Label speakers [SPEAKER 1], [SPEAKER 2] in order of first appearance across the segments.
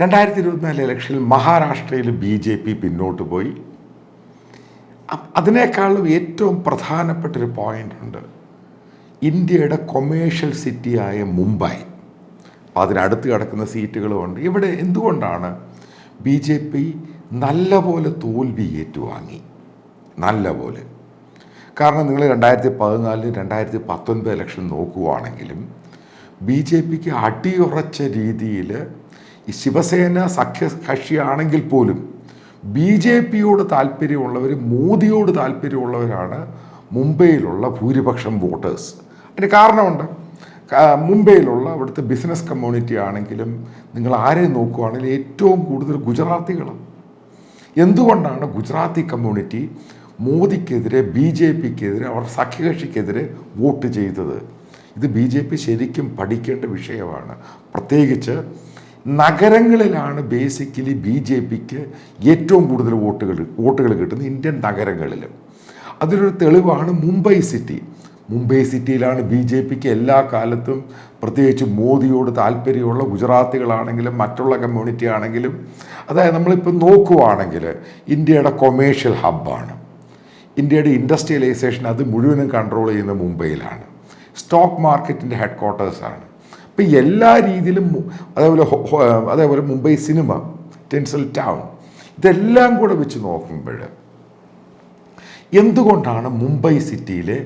[SPEAKER 1] 2024 ഇലക്ഷനിൽ മഹാരാഷ്ട്രയിൽ BJP പിന്നോട്ട് പോയി. അതിനേക്കാളും ഏറ്റവും പ്രധാനപ്പെട്ടൊരു പോയിൻ്റുണ്ട്. ഇന്ത്യയുടെ കൊമേഴ്ഷ്യൽ സിറ്റിയായ മുംബൈ, അപ്പോൾ അതിനടുത്ത് കിടക്കുന്ന സീറ്റുകളുമുണ്ട്. ഇവിടെ എന്തുകൊണ്ടാണ് BJP നല്ലപോലെ തോൽവി ഏറ്റുവാങ്ങി? നല്ലപോലെ. കാരണം നിങ്ങൾ 2014 2019 ഇലക്ഷൻ നോക്കുകയാണെങ്കിലും BJPക്ക് അടിയുറച്ച രീതിയിൽ ഈ ശിവസേന സഖ്യകക്ഷിയാണെങ്കിൽ പോലും BJPയോട് താല്പര്യമുള്ളവർ, മോദിയോട് താല്പര്യമുള്ളവരാണ് മുംബൈയിലുള്ള ഭൂരിപക്ഷം വോട്ടേഴ്സ്. അതിന് കാരണമുണ്ട്. മുംബൈയിലുള്ള അവിടുത്തെ ബിസിനസ് കമ്മ്യൂണിറ്റി ആണെങ്കിലും നിങ്ങൾ ആരെയും നോക്കുകയാണെങ്കിലും ഏറ്റവും കൂടുതൽ ഗുജറാത്തികളാണ്. എന്തുകൊണ്ടാണ് ഗുജറാത്തി കമ്മ്യൂണിറ്റി മോദിക്കെതിരെ, BJPക്കെതിരെ, അവർ സഖ്യകക്ഷിക്കെതിരെ വോട്ട് ചെയ്തത്? ഇത് BJP ശരിക്കും പഠിക്കേണ്ട വിഷയമാണ്. പ്രത്യേകിച്ച് നഗരങ്ങളിലാണ് ബേസിക്കലി BJPക്ക് ഏറ്റവും കൂടുതൽ വോട്ടുകൾ കിട്ടുന്നത്, ഇന്ത്യൻ നഗരങ്ങളിൽ. അതിലൊരു തെളിവാണ് മുംബൈ സിറ്റി. മുംബൈ സിറ്റിയിലാണ് BJPക്ക് എല്ലാ കാലത്തും, പ്രത്യേകിച്ച് മോദിയോട് താല്പര്യമുള്ള ഗുജറാത്തികളാണെങ്കിലും മറ്റുള്ള കമ്മ്യൂണിറ്റി ആണെങ്കിലും, അതായത് നമ്മളിപ്പോൾ നോക്കുകയാണെങ്കിൽ ഇന്ത്യയുടെ കൊമേഴ്ഷ്യൽ ഹബ്ബാണ്. ഇന്ത്യയുടെ ഇൻഡസ്ട്രിയലൈസേഷൻ അത് മുഴുവനും കൺട്രോൾ ചെയ്യുന്ന മുംബൈയിലാണ്. സ്റ്റോക്ക് മാർക്കറ്റിൻ്റെ ഹെഡ് ക്വാർട്ടേഴ്സാണ്. അപ്പോൾ എല്ലാ രീതിയിലും, അതേപോലെ മുംബൈ സിനിമ, ടെൻസിൽ ടൗൺ, ഇതെല്ലാം കൂടെ വെച്ച് നോക്കുമ്പോൾ എന്തുകൊണ്ടാണ് മുംബൈ സിറ്റിയിലെ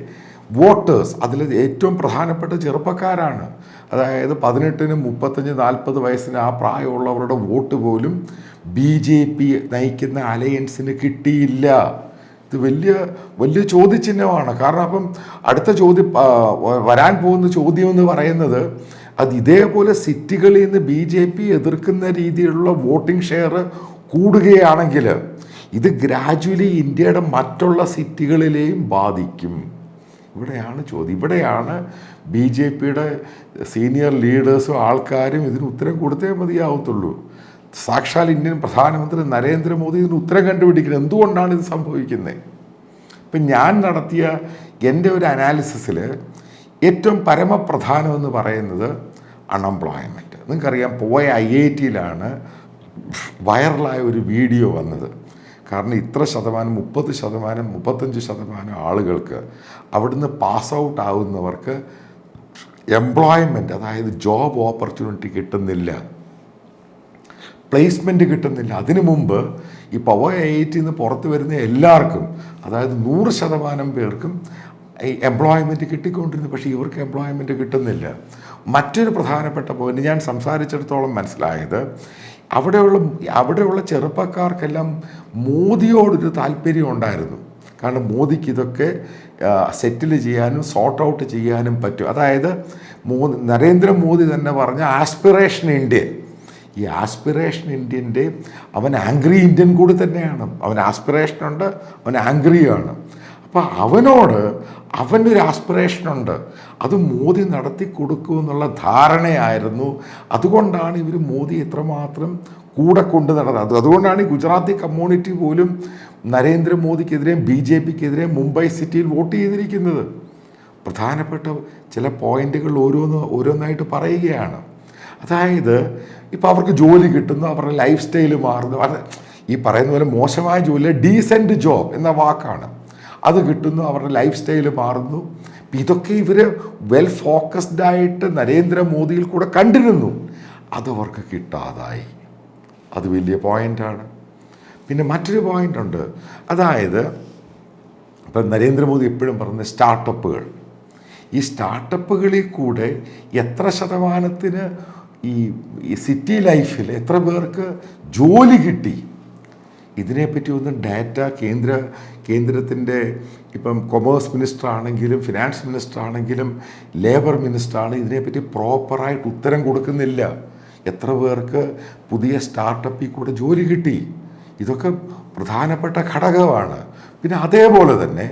[SPEAKER 1] വോട്ടേഴ്സ്, അതിൽ ഏറ്റവും പ്രധാനപ്പെട്ട ചെറുപ്പക്കാരാണ്. അതായത് 18, 35, 40 വയസ്സിന് ആ പ്രായമുള്ളവരുടെ വോട്ട് പോലും BJP നയിക്കുന്ന അലയൻസിന് കിട്ടിയില്ല. ഇത് വലിയ ചോദ്യചിഹ്നമാണ്. കാരണം അപ്പം അടുത്ത ചോദ്യം, വരാൻ പോകുന്ന ചോദ്യം എന്ന് പറയുന്നത്, അത് ഇതേപോലെ സിറ്റികളിൽ നിന്ന് BJP എതിർക്കുന്ന രീതിയിലുള്ള വോട്ടിംഗ് ഷെയർ കൂടുകയാണെങ്കിൽ ഇത് ഗ്രാജുവലി ഇന്ത്യയുടെ മറ്റുള്ള സിറ്റികളിലെയും ബാധിക്കും. ഇവിടെയാണ് ചോദ്യം. ഇവിടെയാണ് BJPയുടെ സീനിയർ ലീഡേഴ്സും ആൾക്കാരും ഇതിന് ഉത്തരം കൊടുത്തേ മതിയാവത്തുള്ളൂ. സാക്ഷാൽ ഇന്ത്യൻ പ്രധാനമന്ത്രി നരേന്ദ്രമോദി ഇതിന് ഉത്തരം കണ്ടുപിടിക്കുന്നത്. എന്തുകൊണ്ടാണ് ഇത് സംഭവിക്കുന്നത്? ഇപ്പം ഞാൻ നടത്തിയ എൻ്റെ ഒരു അനാലിസിസിൽ ഏറ്റവും പരമപ്രധാനമെന്ന് പറയുന്നത് അൺഎംപ്ലോയ്മെൻറ്റ്. നിങ്ങൾക്കറിയാം, പോയ IITയിലാണ് വൈറലായ ഒരു വീഡിയോ വന്നത്. കാരണം ഇത്ര ശതമാനം, 30%, 35% ആളുകൾക്ക് അവിടുന്ന് പാസ് ഔട്ട് ആവുന്നവർക്ക് എംപ്ലോയ്മെൻറ്റ്, അതായത് ജോബ് ഓപ്പർച്യൂണിറ്റി കിട്ടുന്നില്ല, പ്ലേസ്മെൻറ്റ് കിട്ടുന്നില്ല. അതിനു മുമ്പ് ഈ പവർ IITയിൽ നിന്ന് പുറത്ത് വരുന്ന എല്ലാവർക്കും, അതായത് 100% പേർക്കും ഈ എംപ്ലോയ്മെൻറ്റ് കിട്ടിക്കൊണ്ടിരുന്നു. പക്ഷേ ഇവർക്ക് എംപ്ലോയ്മെൻറ്റ് കിട്ടുന്നില്ല. മറ്റൊരു പ്രധാനപ്പെട്ട പോയിന്റ് ഞാൻ സംസാരിച്ചിടത്തോളം മനസ്സിലായത്, അവിടെയുള്ള ചെറുപ്പക്കാർക്കെല്ലാം മോദിയോടൊരു താല്പര്യം ഉണ്ടായിരുന്നു. കാരണം മോദിക്ക് ഇതൊക്കെ സെറ്റിൽ ചെയ്യാനും സോർട്ട് ഔട്ട് ചെയ്യാനും പറ്റും. അതായത് നരേന്ദ്രമോദി തന്നെ പറഞ്ഞ ആസ്പിറേഷൻ ഇന്ത്യൻ, ഈ ആസ്പിറേഷൻ ഇന്ത്യൻ്റെ, അവൻ ആംഗ്രി ഇന്ത്യൻ കൂടി തന്നെയാണ്. അവൻ ആസ്പിറേഷനുണ്ട്, അവൻ ആംഗ്രിയാണ്. അപ്പോൾ അവനൊരു ആസ്പിറേഷനുണ്ട്, അത് മോദി നടത്തി കൊടുക്കുമെന്നുള്ള ധാരണയായിരുന്നു. അതുകൊണ്ടാണ് ഇവർ മോദി എത്രമാത്രം കൂടെ കൊണ്ട് നടന്നത്. അതുകൊണ്ടാണ് ഈ ഗുജറാത്തി കമ്മ്യൂണിറ്റി പോലും നരേന്ദ്രമോദിക്കെതിരെയും BJPക്കെതിരെയും മുംബൈ സിറ്റിയിൽ വോട്ട് ചെയ്തിരിക്കുന്നത്. പ്രധാനപ്പെട്ട ചില പോയിന്റുകൾ ഓരോന്നായിട്ട് പറയുകയാണ്. അതായത് ഇപ്പോൾ അവർക്ക് ജോലി കിട്ടുന്നു, അവരുടെ ലൈഫ് സ്റ്റൈൽ മാറുന്നു. അത് ഈ പറയുന്ന പോലെ മോശമായ ജോലി, ഡീസൻറ്റ് ജോബ് എന്ന വാക്കാണ്, അത് കിട്ടുന്നു, അവരുടെ ലൈഫ് സ്റ്റൈൽ മാറുന്നു. ഇതൊക്കെ ഇവർ വെൽ ഫോക്കസ്ഡായിട്ട് നരേന്ദ്രമോദിയിൽ കൂടെ കണ്ടിരുന്നു. അതവർക്ക് കിട്ടാതായി. അത് വലിയ പോയിൻ്റാണ്. പിന്നെ മറ്റൊരു പോയിൻ്റുണ്ട്. അതായത് ഇപ്പം നരേന്ദ്രമോദി എപ്പോഴും പറഞ്ഞ സ്റ്റാർട്ടപ്പുകൾ, ഈ സ്റ്റാർട്ടപ്പുകളിൽ കൂടെ എത്ര ശതമാനത്തിന് ഈ സിറ്റി ലൈഫിൽ എത്ര പേർക്ക് ജോലി കിട്ടി, ഇതിനെപ്പറ്റി ഒന്നും ഡാറ്റ കേന്ദ്രത്തിൻ്റെ, ഇപ്പം കൊമേഴ്സ് മിനിസ്റ്റർ ആണെങ്കിലും ഫിനാൻസ് മിനിസ്റ്റർ ആണെങ്കിലും ലേബർ മിനിസ്റ്ററാണ്, ഇതിനെപ്പറ്റി പ്രോപ്പറായിട്ട് ഉത്തരം കൊടുക്കുന്നില്ല. എത്ര പേർക്ക് പുതിയ സ്റ്റാർട്ടപ്പിൽ കൂടെ ജോലി കിട്ടി, ഇതൊക്കെ പ്രധാനപ്പെട്ട ഘടകമാണ്. പിന്നെ അതേപോലെ തന്നെ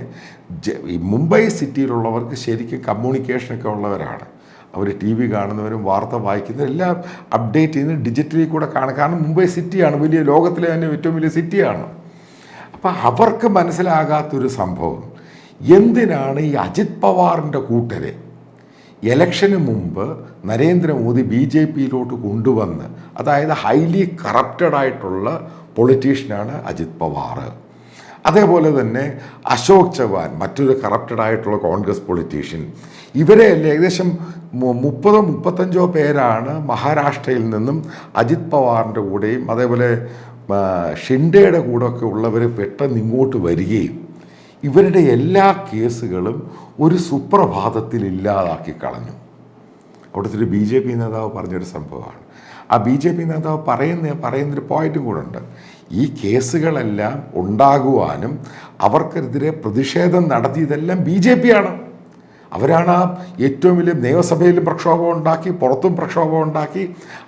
[SPEAKER 1] ഈ മുംബൈ സിറ്റിയിലുള്ളവർക്ക് ശരിക്കും കമ്മ്യൂണിക്കേഷനൊക്കെ ഉള്ളവരാണ്. അവർ TV കാണുന്നവരും വാർത്ത വായിക്കുന്നവരും എല്ലാം അപ്ഡേറ്റ് ചെയ്യുന്നത് ഡിജിറ്റലി കൂടെ കാണും. കാരണം മുംബൈ സിറ്റിയാണ്, വലിയ ലോകത്തിലെ തന്നെ ഏറ്റവും വലിയ സിറ്റിയാണ്. അപ്പം അവർക്ക് മനസ്സിലാകാത്തൊരു സംഭവം, എന്തിനാണ് ഈ അജിത് പവാറിൻ്റെ കൂട്ടരെ ഇലക്ഷന് മുമ്പ് നരേന്ദ്രമോദി ബി ജെ പിയിലോട്ട് കൊണ്ടുവന്ന്, അതായത് ഹൈലി കറപ്റ്റഡ് ആയിട്ടുള്ള പൊളിറ്റീഷ്യനാണ് അജിത് പവാർ. അതേപോലെ തന്നെ അശോക് ചവാൻ, മറ്റൊരു കറപ്റ്റഡ് ആയിട്ടുള്ള കോൺഗ്രസ് പൊളിറ്റീഷ്യൻ. ഇവരെ ഏകദേശം 30-35 പേരാണ് മഹാരാഷ്ട്രയിൽ നിന്നും അജിത് പവാറിൻ്റെ കൂടെയും അതേപോലെ ഷിൻഡെയുടെ കൂടെ ഒക്കെ ഉള്ളവർ പെട്ടെന്ന് ഇങ്ങോട്ട് വരികയും ഇവരുടെ എല്ലാ കേസുകളും ഒരു സുപ്രഭാതത്തിൽ ഇല്ലാതാക്കി കളഞ്ഞു. അവിടുത്തെ ഒരു ബി ജെ പി നേതാവ് പറഞ്ഞൊരു സംഭവമാണ്. ആ ബി ജെ പി നേതാവ് പറയുന്നൊരു പോയിന്റും കൂടെ ഉണ്ട്. ഈ കേസുകളെല്ലാം ഉണ്ടാകുവാനും അവർക്കെതിരെ പ്രതിഷേധം നടത്തിയതെല്ലാം ബി ജെ പി ആണ്. അവരാണ് ആ ഏറ്റവും വലിയ നിയമസഭയിലും പ്രക്ഷോഭം ഉണ്ടാക്കി, പുറത്തും പ്രക്ഷോഭം ഉണ്ടാക്കി.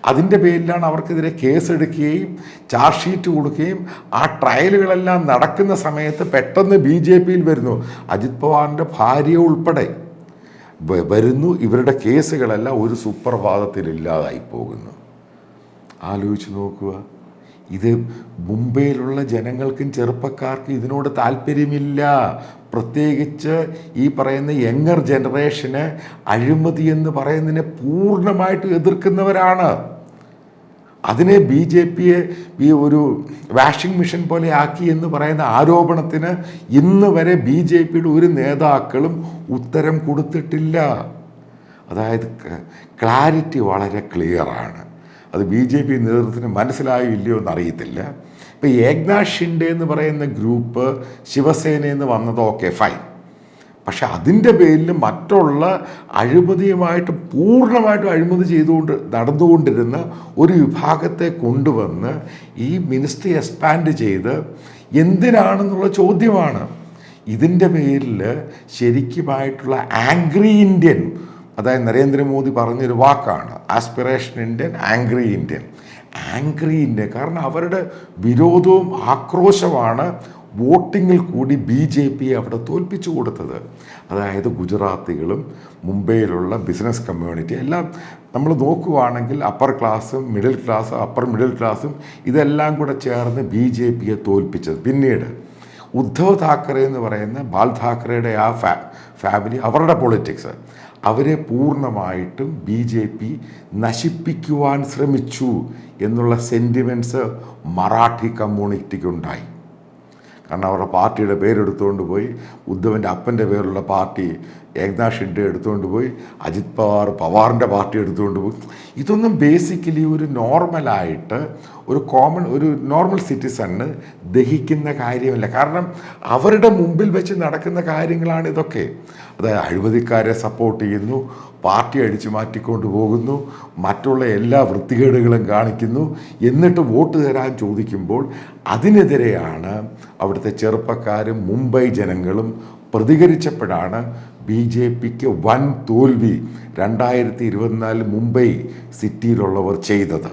[SPEAKER 1] അതിൻ്റെ പേരിലാണ് അവർക്കെതിരെ കേസെടുക്കുകയും ചാർജ് ഷീറ്റ് കൊടുക്കുകയും ആ ട്രയലുകളെല്ലാം നടക്കുന്ന സമയത്ത് പെട്ടെന്ന് ബി ജെ പിയിൽ വരുന്നു. അജിത് പവാറിൻ്റെ ഭാര്യ ഉൾപ്പെടെ വരുന്നു. ഇവരുടെ കേസുകളെല്ലാം ഒരു സുപ്രഭാതത്തിൽ ഇല്ലാതായി പോകുന്നു. ആലോചിച്ച് നോക്കുക. ഇത് മുംബൈയിലുള്ള ജനങ്ങൾക്കും ചെറുപ്പക്കാർക്കും ഇതിനോട് താല്പര്യമില്ല. പ്രത്യേകിച്ച് ഈ പറയുന്ന യങ്ങർ ജനറേഷന് അഴിമതി എന്ന് പറയുന്നതിനെ പൂർണ്ണമായിട്ട് എതിർക്കുന്നവരാണ്. അതിനെ ബി ജെ പിയെ ഒരു വാഷിംഗ് മെഷീൻ പോലെ ആക്കി എന്ന് പറയുന്ന ആരോപണത്തിന് ഇന്ന് വരെ ബി ജെ പിയുടെ ഒരു നേതാക്കളും ഉത്തരം കൊടുത്തിട്ടില്ല. അതായത് ക്ലാരിറ്റി വളരെ ക്ലിയറാണ്. അത് ബി ജെ പി നേതൃത്വത്തിന് മനസ്സിലായോ ഇല്ലയോ എന്നറിയത്തില്ല. ഇപ്പോൾ ഏക്നാഥ് ഷിൻഡെ എന്ന് പറയുന്ന ഗ്രൂപ്പ് ശിവസേനയിൽ നിന്ന് വന്നതൊക്കെ ഫൈൻ. പക്ഷെ അതിൻ്റെ പേരിൽ മറ്റുള്ള അഴിമതിയുമായിട്ട് പൂർണ്ണമായിട്ടും അഴിമതി നടന്നുകൊണ്ടിരുന്ന ഒരു വിഭാഗത്തെ കൊണ്ടുവന്ന് ഈ മിനിസ്ട്രി എക്സ്പാൻഡ് ചെയ്ത് എന്തിനാണെന്നുള്ള ചോദ്യമാണ്. ഇതിൻ്റെ പേരിൽ ശരിക്കുമായിട്ടുള്ള ആംഗ്രി ഇന്ത്യൻ, അതായത് നരേന്ദ്രമോദി പറഞ്ഞൊരു വാക്കാണ് ആസ്പിറേഷൻ ഇന്ത്യൻ, ആംഗ്രി ഇന്ത്യൻ. കാരണം അവരുടെ വിരോധവും ആക്രോശമാണ് വോട്ടിങ്ങിൽ കൂടി ബി ജെ പിയെ അവിടെ തോൽപ്പിച്ചു കൊടുത്തത്. അതായത് ഗുജറാത്തികളും മുംബൈയിലുള്ള ബിസിനസ് കമ്മ്യൂണിറ്റി എല്ലാം നമ്മൾ നോക്കുകയാണെങ്കിൽ അപ്പർ ക്ലാസ്സും മിഡിൽ ക്ലാസ്സും അപ്പർ മിഡിൽ ക്ലാസ്സും ഇതെല്ലാം കൂടെ ചേർന്ന് ബി ജെ പിയെ തോൽപ്പിച്ചത്. പിന്നീട് ഉദ്ധവ് താക്കറെ എന്ന് പറയുന്ന ബാൽ താക്കറയുടെ ആ ഫാമിലി, അവരുടെ പൊളിറ്റിക്സ്, അവരെ പൂർണ്ണമായിട്ടും ബി ജെ പി നശിപ്പിക്കുവാൻ ശ്രമിച്ചു എന്നുള്ള സെൻറ്റിമെൻറ്റ്സ് മറാഠി കമ്മ്യൂണിറ്റിക്കുണ്ടായി. കാരണം അവരുടെ പാർട്ടിയുടെ പേരെടുത്തുകൊണ്ട് പോയി, ഉദ്ധവിൻ്റെ അപ്പൻ്റെ പേരുള്ള പാർട്ടി ഏക്നാഥ് ഷിൻഡെ എടുത്തുകൊണ്ട് പോയി, അജിത് പവാറിൻ്റെ പാർട്ടി എടുത്തുകൊണ്ട് പോയി. ഇതൊന്നും ബേസിക്കലി ഒരു നോർമലായിട്ട് ഒരു നോർമൽ സിറ്റിസണ് ദഹിക്കുന്ന കാര്യമല്ല. കാരണം അവരുടെ മുമ്പിൽ വെച്ച് നടക്കുന്ന കാര്യങ്ങളാണ് ഇതൊക്കെ. അതായത് അഴിമതിക്കാരെ സപ്പോർട്ട് ചെയ്യുന്നു, പാർട്ടി അടിച്ചു മാറ്റിക്കൊണ്ട് പോകുന്നു, മറ്റുള്ള എല്ലാ വൃത്തികേടുകളും കാണിക്കുന്നു, എന്നിട്ട് വോട്ട് തരാൻ ചോദിക്കുമ്പോൾ അതിനെതിരെയാണ് അവിടുത്തെ ചെറുപ്പക്കാരും മുംബൈ ജനങ്ങളും പ്രതികരിച്ചപ്പോഴാണ് ബി ജെ പിക്ക് വൻ തോൽവി 2024 മുംബൈ സിറ്റിയിലുള്ളവർ ചെയ്തത്.